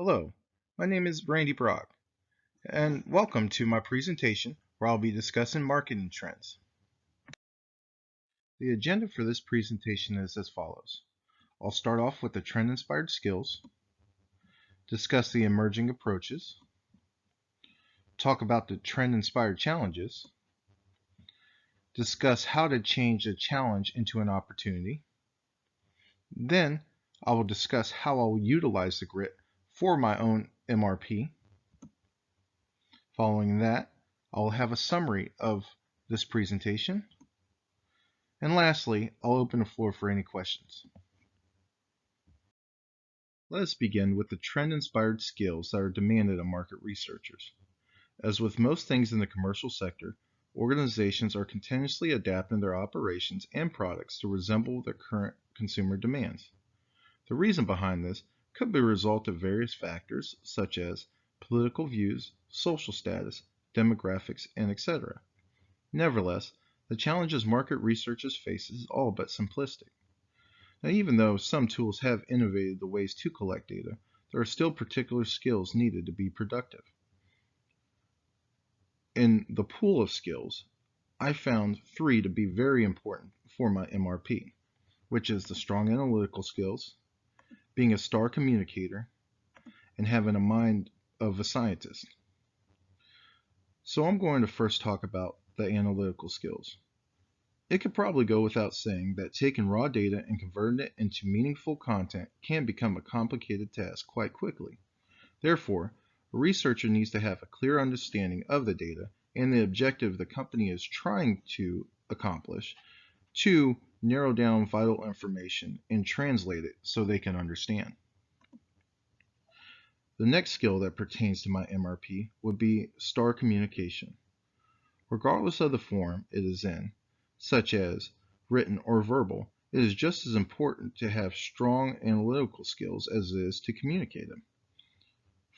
Hello, my name is RBrock, and welcome to my presentation where I'll be discussing marketing trends. The agenda for this presentation is as follows. I'll start off with the trend-inspired skills, discuss the emerging approaches, talk about the trend-inspired challenges, discuss how to change a challenge into an opportunity. Then I will discuss how I will utilize the grit for my own MRP. Following that, I will have a summary of this presentation. And lastly, I'll open the floor for any questions. Let us begin with the trend-inspired skills that are demanded of market researchers. As with most things in the commercial sector, organizations are continuously adapting their operations and products to resemble their current consumer demands. The reason behind this could be a result of various factors such as political views, social status, demographics, and etc. Nevertheless, the challenges market researchers face is all but simplistic. Now, even though some tools have innovated the ways to collect data, there are still particular skills needed to be productive. In the pool of skills, I found 3 to be very important for my MRP, which is the strong analytical skills, being a star communicator, and having a mind of a scientist. So I'm going to first talk about the analytical skills. It could probably go without saying that taking raw data and converting it into meaningful content can become a complicated task quite quickly. Therefore, a researcher needs to have a clear understanding of the data and the objective the company is trying to accomplish to narrow down vital information and translate it so they can understand. The next skill that pertains to my MRP would be star communication. Regardless of the form it is in, such as written or verbal, it is just as important to have strong analytical skills as it is to communicate them.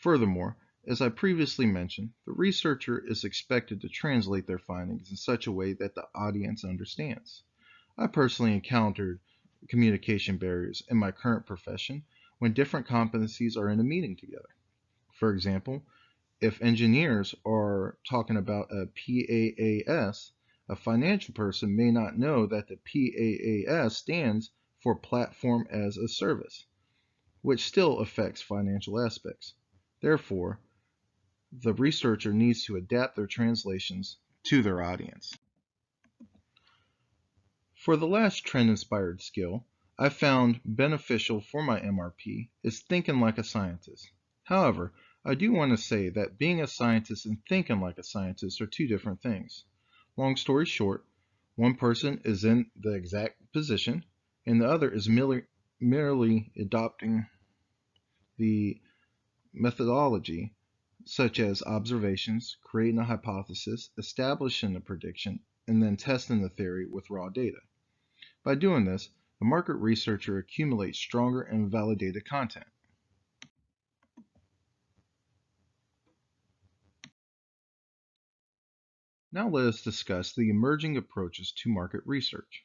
Furthermore, as I previously mentioned, the researcher is expected to translate their findings in such a way that the audience understands. I personally encountered communication barriers in my current profession when different competencies are in a meeting together. For example, if engineers are talking about a PaaS, a financial person may not know that the PaaS stands for Platform as a Service, which still affects financial aspects. Therefore, the researcher needs to adapt their translations to their audience. For the last trend-inspired skill I found beneficial for my MRP is thinking like a scientist. However, I do want to say that being a scientist and thinking like a scientist are 2 different things. Long story short, one person is in the exact position and the other is merely adopting the methodology such as observations, creating a hypothesis, establishing a prediction, and then testing the theory with raw data. By doing this, the market researcher accumulates stronger and validated content. Now let us discuss the emerging approaches to market research.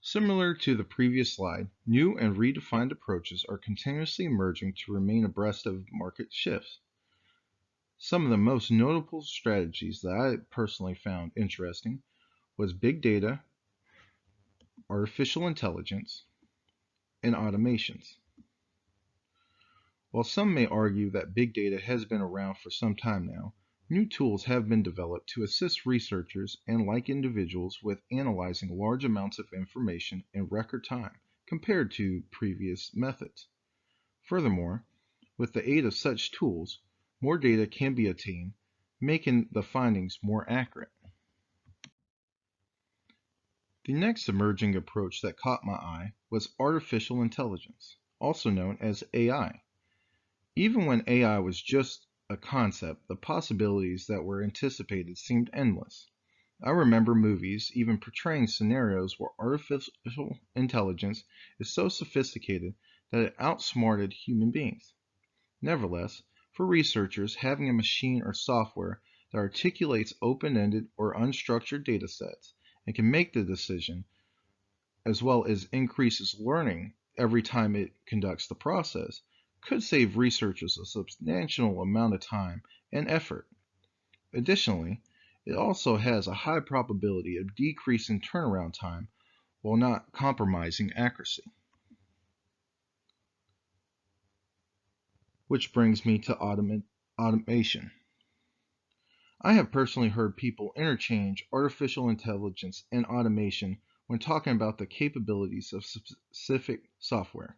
Similar to the previous slide, new and redefined approaches are continuously emerging to remain abreast of market shifts. Some of the most notable strategies that I personally found interesting was big data, artificial intelligence, and automations. While some may argue that big data has been around for some time now, new tools have been developed to assist researchers and like individuals with analyzing large amounts of information in record time compared to previous methods. Furthermore, with the aid of such tools, more data can be obtained, making the findings more accurate. The next emerging approach that caught my eye was artificial intelligence, also known as AI. Even when AI was just a concept, the possibilities that were anticipated seemed endless. I remember movies even portraying scenarios where artificial intelligence is so sophisticated that it outsmarted human beings. Nevertheless, for researchers, having a machine or software that articulates open-ended or unstructured data sets and can make the decision, as well as increases learning every time it conducts the process, could save researchers a substantial amount of time and effort. Additionally, it also has a high probability of decreasing turnaround time while not compromising accuracy. Which brings me to automation. I have personally heard people interchange artificial intelligence and automation when talking about the capabilities of specific software.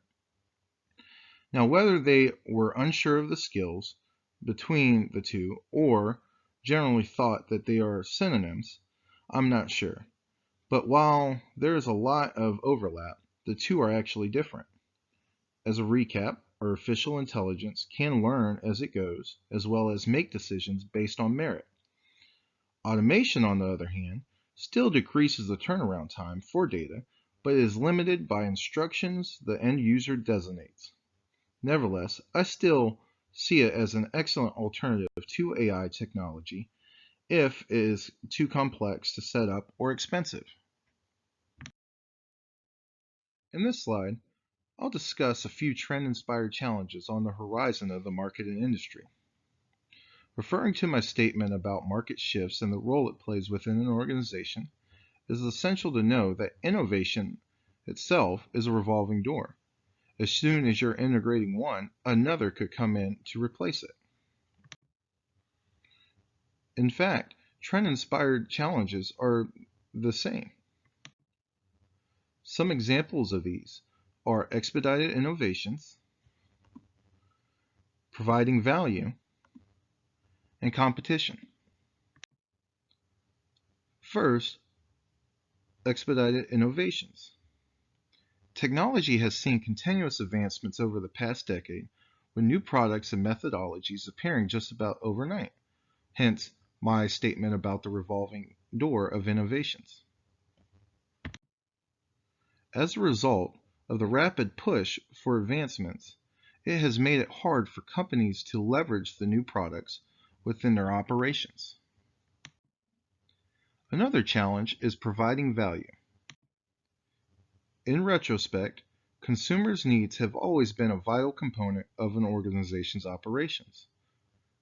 Now, whether they were unsure of the skills between the two or generally thought that they are synonyms, I'm not sure. But while there is a lot of overlap, the two are actually different. As a recap, artificial intelligence can learn as it goes, as well as make decisions based on merit. Automation, on the other hand, still decreases the turnaround time for data, but is limited by instructions the end user designates. Nevertheless, I still see it as an excellent alternative to AI technology if it is too complex to set up or expensive. In this slide, I'll discuss a few trend-inspired challenges on the horizon of the market and industry. Referring to my statement about market shifts and the role it plays within an organization, it is essential to know that innovation itself is a revolving door. As soon as you're integrating one, another could come in to replace it. In fact, trend-inspired challenges are the same. Some examples of these are expedited innovations, providing value, and competition. First, expedited innovations. Technology has seen continuous advancements over the past decade, with new products and methodologies appearing just about overnight. Hence, my statement about the revolving door of innovations. As a result of the rapid push for advancements, it has made it hard for companies to leverage the new products within their operations. Another challenge is providing value. In retrospect, consumers' needs have always been a vital component of an organization's operations.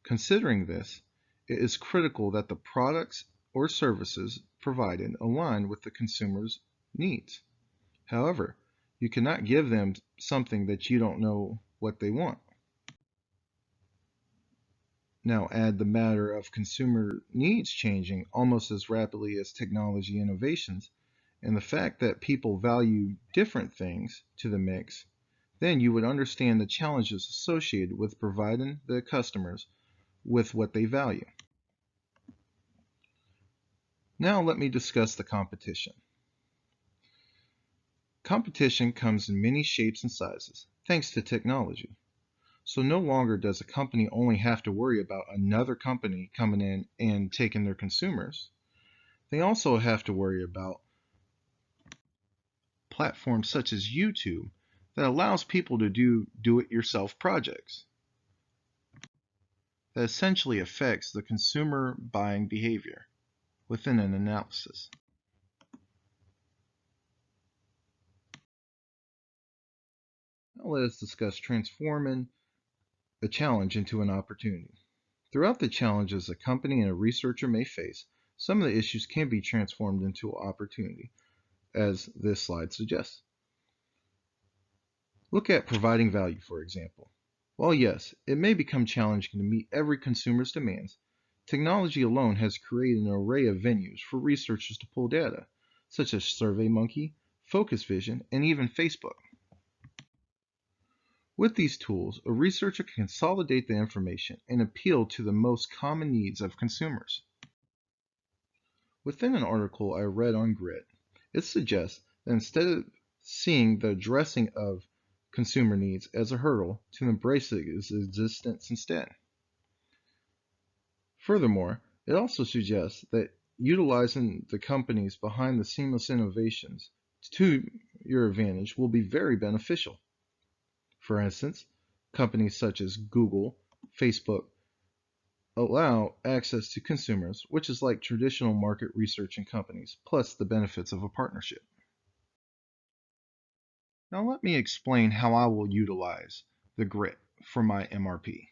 Considering this, it is critical that the products or services provided align with the consumer's needs. However, you cannot give them something that you don't know what they want. Now add the matter of consumer needs changing almost as rapidly as technology innovations, and the fact that people value different things to the mix, then you would understand the challenges associated with providing the customers with what they value. Now let me discuss the competition. Competition comes in many shapes and sizes, thanks to technology. So no longer does a company only have to worry about another company coming in and taking their consumers. They also have to worry about platforms such as YouTube that allows people to do it-yourself projects. That essentially affects the consumer buying behavior within an analysis. Now let us discuss transforming a challenge into an opportunity. Throughout the challenges a company and a researcher may face, some of the issues can be transformed into an opportunity, as this slide suggests. Look at providing value, for example. While yes, it may become challenging to meet every consumer's demands, technology alone has created an array of venues for researchers to pull data, such as SurveyMonkey, Focus Vision, and even Facebook. With these tools, a researcher can consolidate the information and appeal to the most common needs of consumers. Within an article I read on Grit, it suggests that instead of seeing the addressing of consumer needs as a hurdle, to embrace its existence instead. Furthermore, it also suggests that utilizing the companies behind the seamless innovations to your advantage will be very beneficial. For instance, companies such as Google, Facebook, allow access to consumers, which is like traditional market research and companies, plus the benefits of a partnership. Now let me explain how I will utilize the GRIT for my MRP.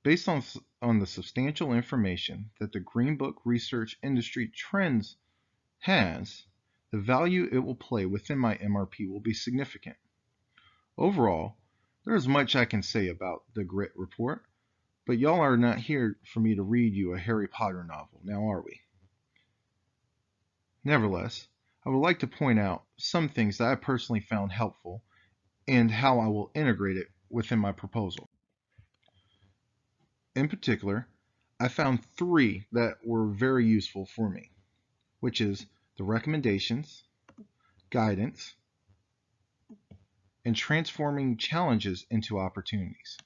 Based on the substantial information that the Green Book Research Industry Trends has, the value it will play within my MRP will be significant. Overall, there is much I can say about the GRIT report, but y'all are not here for me to read you a Harry Potter novel, now are we? Nevertheless, I would like to point out some things that I personally found helpful and how I will integrate it within my proposal. In particular, I found 3 that were very useful for me, which is the recommendations, guidance, and transforming challenges into opportunities.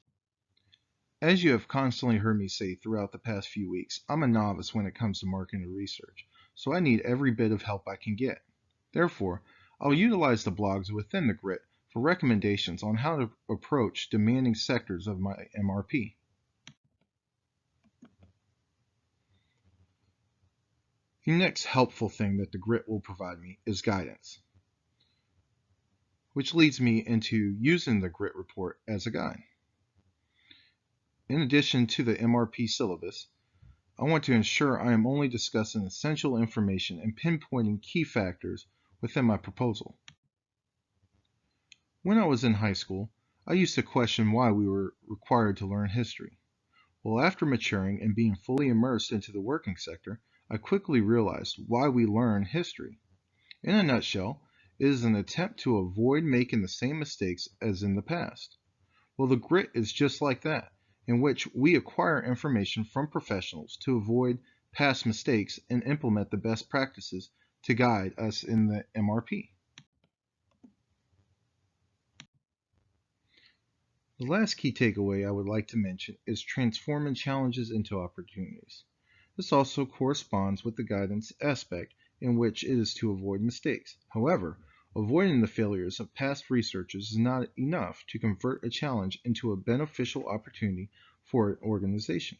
As you have constantly heard me say throughout the past few weeks, I'm a novice when it comes to marketing research, so I need every bit of help I can get. Therefore, I'll utilize the blogs within the GRIT for recommendations on how to approach demanding sectors of my MRP. The next helpful thing that the GRIT will provide me is guidance, which leads me into using the GRIT report as a guide. In addition to the MRP syllabus, I want to ensure I am only discussing essential information and pinpointing key factors within my proposal. When I was in high school, I used to question why we were required to learn history. Well, after maturing and being fully immersed into the working sector, I quickly realized why we learn history. In a nutshell, it is an attempt to avoid making the same mistakes as in the past. Well, the GRIT is just like that, in which we acquire information from professionals to avoid past mistakes and implement the best practices to guide us in the MRP. The last key takeaway I would like to mention is transforming challenges into opportunities. This also corresponds with the guidance aspect in which it is to avoid mistakes. However, avoiding the failures of past researchers is not enough to convert a challenge into a beneficial opportunity for an organization.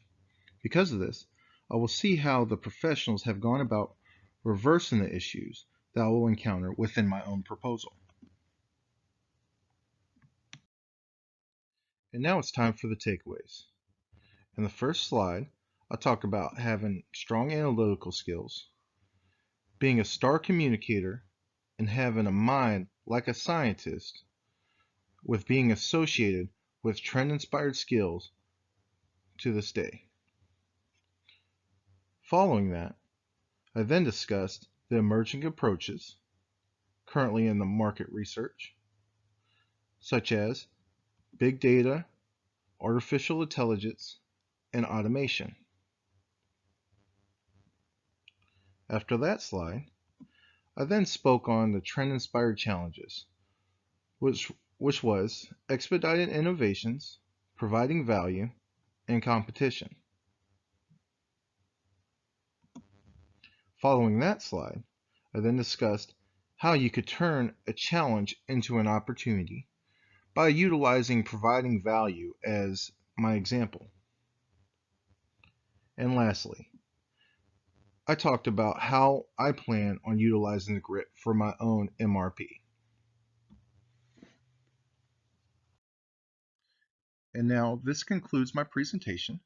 Because of this, I will see how the professionals have gone about reversing the issues that I will encounter within my own proposal. And now it's time for the takeaways. In the first slide, I'll talk about having strong analytical skills, being a star communicator, and having a mind like a scientist, with being associated with trend-inspired skills to this day. Following that, I then discussed the emerging approaches currently in the market research, such as big data, artificial intelligence, and automation. After that slide, I then spoke on the trend-inspired challenges, which was expedited innovations, providing value, and competition. Following that slide, I then discussed how you could turn a challenge into an opportunity by utilizing providing value as my example. And lastly, I talked about how I plan on utilizing the GRIT for my own MRP. And now this concludes my presentation,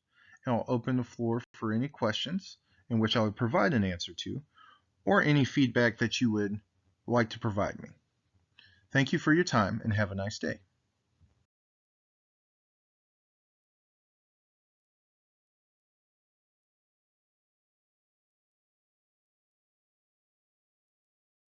and I'll open the floor for any questions in which I would provide an answer to, or any feedback that you would like to provide me. Thank you for your time and have a nice day.